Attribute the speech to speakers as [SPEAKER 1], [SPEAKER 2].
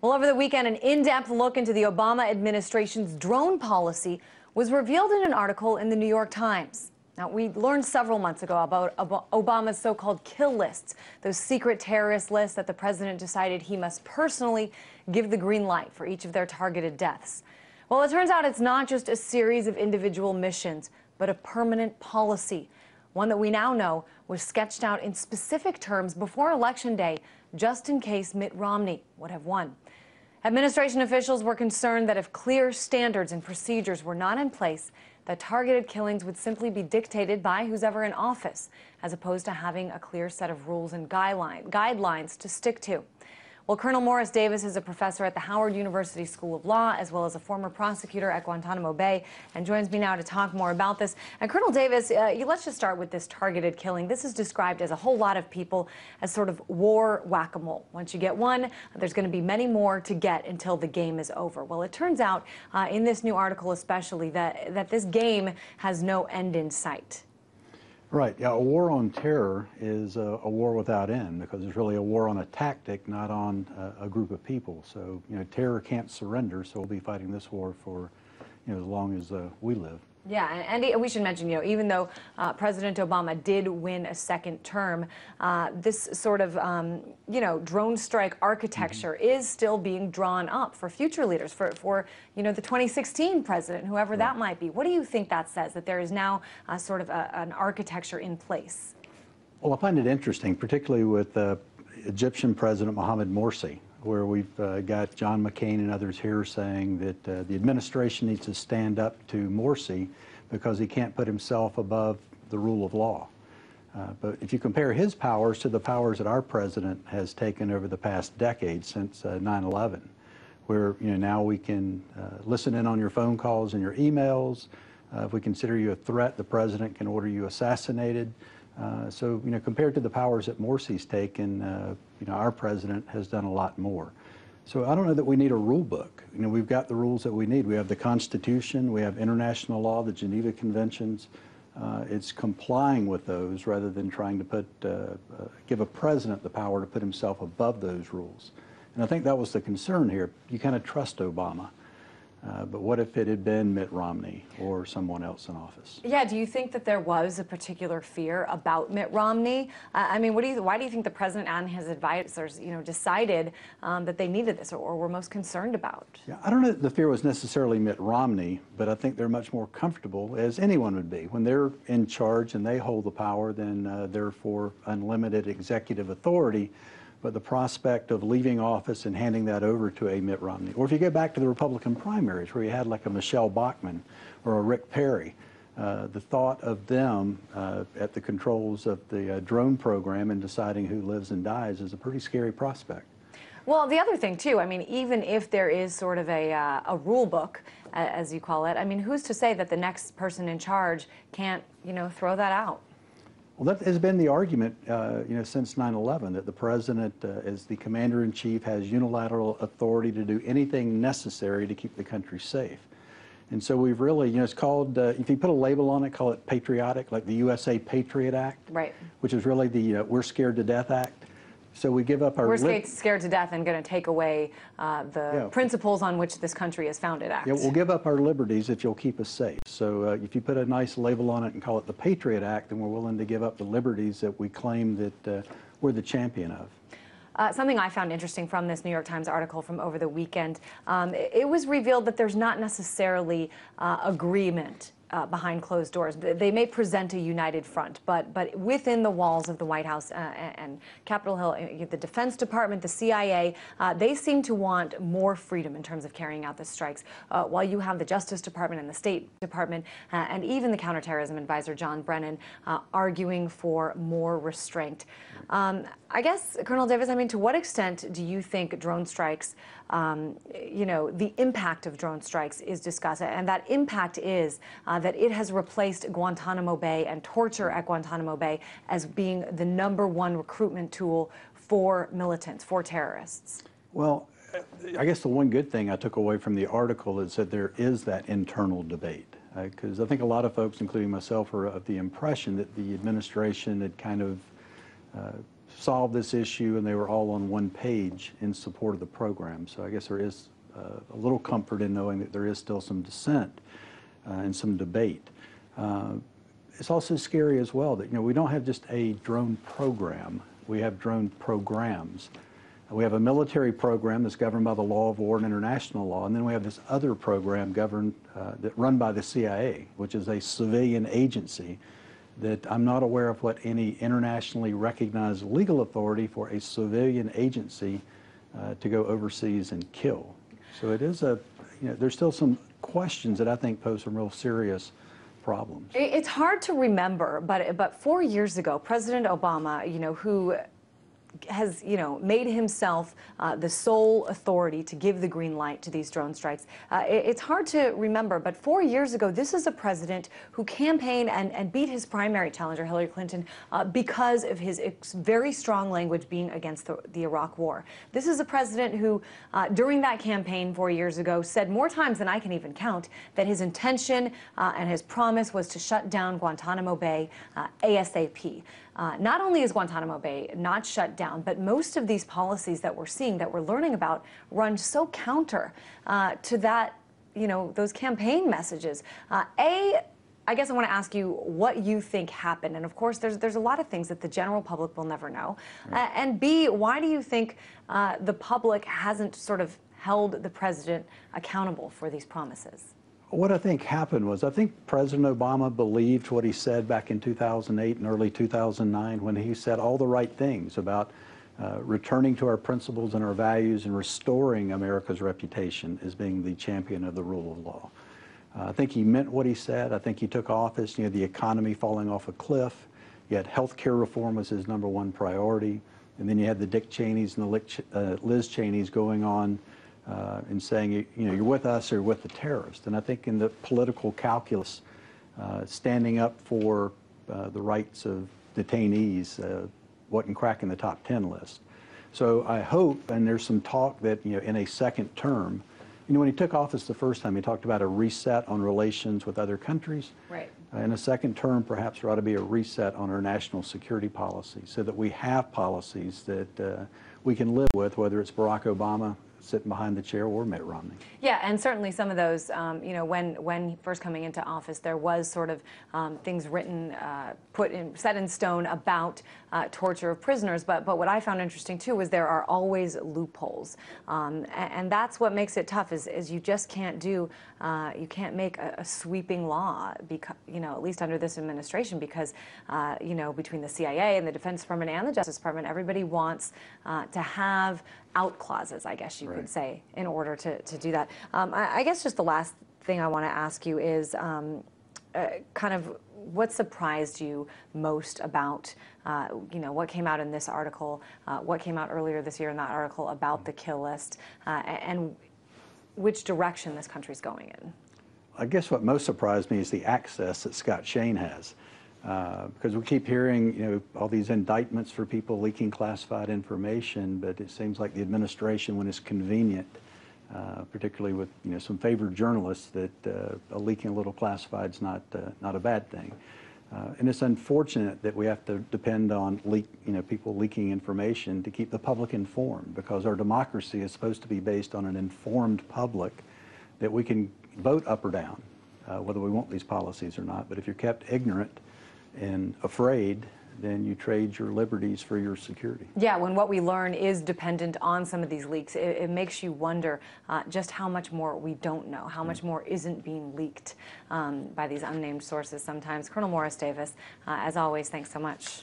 [SPEAKER 1] Well, over the weekend, an in-depth look into the Obama administration's drone policy was revealed in an article in the New York Times. Now, we learned several months ago about Obama's so-called kill lists, those secret terrorist lists that the president decided he must personally give the green light for each of their targeted deaths. Well, it turns out it's not just a series of individual missions, but a permanent policy, one that we now know was sketched out in specific terms before Election Day, just in case Mitt Romney would have won. Administration officials were concerned that if clear standards and procedures were not in place, that targeted killings would simply be dictated by who's ever in office, as opposed to having a clear set of rules and guidelines to stick to. Well, Colonel Morris Davis is a professor at the Howard University School of Law, as well as a former prosecutor at Guantanamo Bay, and joins me now to talk more about this. And Colonel Davis, let's just start with this targeted killing. This is described as a whole lot of people as sort of war whack-a-mole. Once you get one, there's going to be many more to get until the game is over. Well, it turns out in this new article especially that this game has no end in sight.
[SPEAKER 2] Right. Yeah, a war on terror is a war without end, because it's really a war on a tactic, not on a group of people. So, terror can't surrender, so we'll be fighting this war for, as long as we live.
[SPEAKER 1] Yeah, and we should mention, even though President Obama did win a second term, this sort of, drone strike architecture is still being drawn up for future leaders, for the 2016 president, whoever that might be. What do you think that says, that there is now sort of an architecture in place?
[SPEAKER 2] Well, I find it interesting, particularly with Egyptian President Mohamed Morsi, where we've got John McCain and others here saying that the administration needs to stand up to Morsi because he can't put himself above the rule of law. But if you compare his powers to the powers that our president has taken over the past decade since 9/11, where now we can listen in on your phone calls and your emails. If we consider you a threat, the president can order you assassinated. So, compared to the powers that Morsi's taken, our president has done a lot more. So I don't know that we need a rule book. We've got the rules that we need. We have the Constitution, we have international law, the Geneva Conventions. It's complying with those rather than trying to give a president the power to put himself above those rules. And I think that was the concern here. You kind of trust Obama. But what if it had been Mitt Romney or someone else in office? Yeah,
[SPEAKER 1] do you think that there was a particular fear about Mitt Romney? I mean, why do you think the president and his advisors, decided that they needed this or were most concerned about?
[SPEAKER 2] Yeah, I don't know that the fear was necessarily Mitt Romney, but I think they're much more comfortable, as anyone would be. When they're in charge and they hold the power, then they're for unlimited executive authority. But the prospect of leaving office and handing that over to a Mitt Romney, or if you go back to the Republican primaries where you had like a Michelle Bachmann or a Rick Perry, the thought of them at the controls of the drone program and deciding who lives and dies is a pretty scary prospect.
[SPEAKER 1] Well, the other thing, too, I mean, even if there is sort of a rule book, as you call it, I mean, who's to say that the next person in charge can't, throw that out?
[SPEAKER 2] Well, that has been the argument, since 9/11, that the president, as the commander-in-chief, has unilateral authority to do anything necessary to keep the country safe. And so we've really, it's called, if you put a label on it, call it patriotic, like the USA Patriot Act,
[SPEAKER 1] right? Which
[SPEAKER 2] is really the We're Scared to Death Act. So we give up our...
[SPEAKER 1] We're scared to death and going to take away the principles on which this country is founded act.
[SPEAKER 2] Yeah, we'll give up our liberties if you'll keep us safe. So if you put a nice label on it and call it the Patriot Act, then we're willing to give up the liberties that we claim that we're the champion of.
[SPEAKER 1] Something I found interesting from this New York Times article from over the weekend, it was revealed that there's not necessarily agreement behind closed doors. They may present a united front, but within the walls of the White House and Capitol Hill, the Defense Department, the CIA, they seem to want more freedom in terms of carrying out the strikes, while you have the Justice Department and the State Department and even the counterterrorism advisor John Brennan arguing for more restraint. I guess, Colonel Davis, I mean, to what extent do you think drone strikes, the impact of drone strikes is discussed, and that impact is that it has replaced Guantanamo Bay and torture at Guantanamo Bay as being the #1 recruitment tool for militants, for terrorists?
[SPEAKER 2] Well, I guess the one good thing I took away from the article is that there is that internal debate. Because I think a lot of folks, including myself, are of the impression that the administration had kind of solve this issue, and they were all on one page in support of the program. So I guess there is a little comfort in knowing that there is still some dissent and some debate. It's also scary as well that, we don't have just a drone program, we have drone programs. We have a military program that's governed by the law of war and international law, and then we have this other program governed, run by the CIA, which is a civilian agency that I'm not aware of what any internationally recognized legal authority for a civilian agency to go overseas and kill. So it is there's still some questions that I think pose some real serious problems.
[SPEAKER 1] It's hard to remember, but 4 years ago, President Obama, who has, made himself the sole authority to give the green light to these drone strikes. It's hard to remember, but 4 years ago, this is a president who campaigned and beat his primary challenger, Hillary Clinton, because of his very strong language being against the Iraq War. This is a president who, during that campaign 4 years ago, said more times than I can even count that his intention and his promise was to shut down Guantanamo Bay ASAP. Not only is Guantanamo Bay not shut down, but most of these policies that we're seeing, that we're learning about, run so counter to that, those campaign messages. I guess I want to ask you what you think happened. And of course, there's a lot of things that the general public will never know. Right. And B, why do you think the public hasn't sort of held the president accountable for these promises?
[SPEAKER 2] What I think happened was, I think President Obama believed what he said back in 2008 and early 2009 when he said all the right things about returning to our principles and our values and restoring America's reputation as being the champion of the rule of law. I think he meant what he said. I think he took office, the economy falling off a cliff, yet health care reform was his #1 priority, and then you had the Dick Cheneys and the Liz Cheneys going on and saying, you're with us or you're with the terrorists. And I think in the political calculus, standing up for the rights of detainees wasn't cracking the top 10 list. So I hope, and there's some talk that, in a second term, when he took office the first time, he talked about a reset on relations with other countries.
[SPEAKER 1] Right.
[SPEAKER 2] In a second term, perhaps there ought to be a reset on our national security policy so that we have policies that we can live with, whether it's Barack Obama sitting behind the chair or Mitt Romney.
[SPEAKER 1] Yeah, and certainly some of those, when first coming into office, there was sort of things written, set in stone about torture of prisoners. But what I found interesting too was there are always loopholes, and that's what makes it tough. Is you just can't do, you can't make a sweeping law, because at least under this administration, because between the CIA and the Defense Department and the Justice Department, everybody wants to have out clauses, I guess you could say, in order to do that. I guess just the last thing I want to ask you is kind of what surprised you most about, what came out in this article, what came out earlier this year in that article about the kill list, and which direction this country's going in?
[SPEAKER 2] I guess what most surprised me is the access that Scott Shane has. Because we keep hearing, all these indictments for people leaking classified information, but it seems like the administration, when it's convenient, particularly with some favored journalists, that leaking a little classified is not a bad thing. And it's unfortunate that we have to depend on people leaking information to keep the public informed, because our democracy is supposed to be based on an informed public that we can vote up or down, whether we want these policies or not. But if you're kept ignorant and afraid, then you trade your liberties for your security. Yeah, when what we learn is dependent on some of these leaks, it makes you wonder just how much more we don't know, how much more isn't being leaked by these unnamed sources sometimes. Colonel Morris Davis, as always, thanks so much.